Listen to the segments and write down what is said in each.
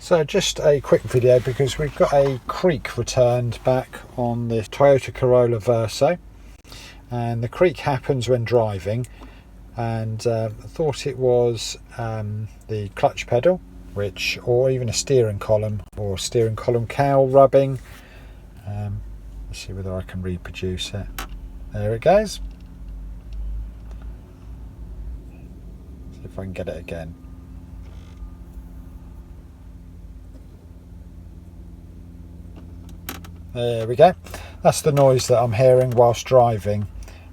So just a quick video because we've got a Creak returned back on the Toyota Corolla Verso, and the Creak happens when driving, and I thought it was the clutch pedal, or even a steering column or steering column cowl rubbing. Let's see whether I can reproduce it. There it goes. See if I can get it again. There we go. That's the noise that I'm hearing whilst driving,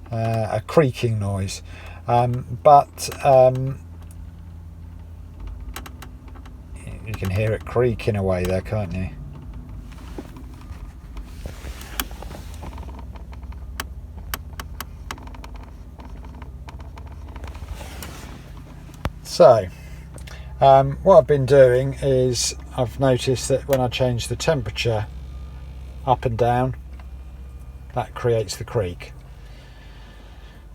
a creaking noise. But you can hear it creaking away there, can't you? So, what I've been doing is I've noticed that when I change the temperature up and down, that creates the creak.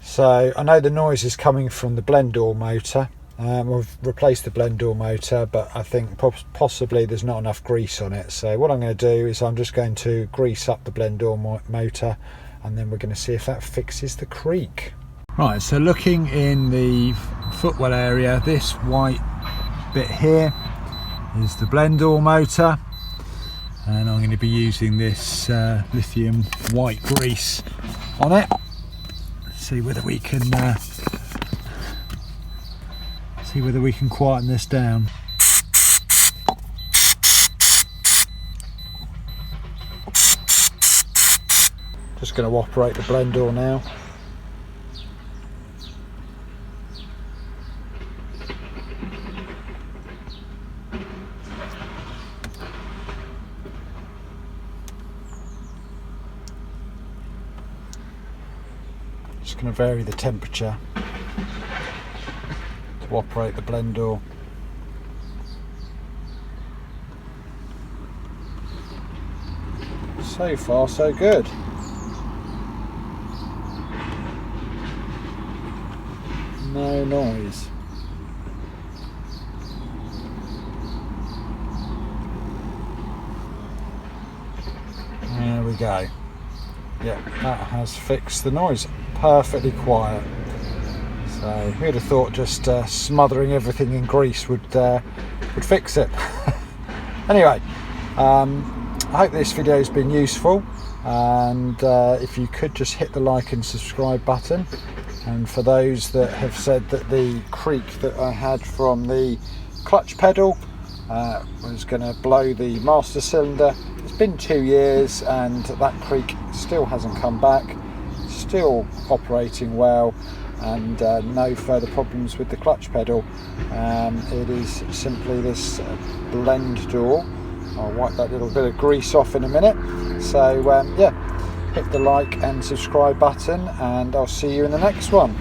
So I know the noise is coming from the blend door motor. We've replaced the blend door motor, but I think possibly there's not enough grease on it. So what I'm going to do is I'm just going to grease up the blend door motor, and then we're going to see if that fixes the creak. Right, so looking in the footwell area, this white bit here is the blend door motor, and I'm going to be using this lithium white grease on it. Let's see whether we can quieten this down. Just going to operate the blend door now. Just going to vary the temperature to operate the blend door. So far so good. No noise. There we go. Yeah, that has fixed the noise. Perfectly quiet. So who'd have thought just smothering everything in grease would fix it. Anyway, I hope this video has been useful, and if you could just hit the like and subscribe button. And for those that have said that the creak that I had from the clutch pedal was going to blow the master cylinder, it's been 2 years and that creak still hasn't come back. Still operating well, and no further problems with the clutch pedal. It is simply this blend door. I'll wipe that little bit of grease off in a minute. So yeah, hit the like and subscribe button, and I'll see you in the next one.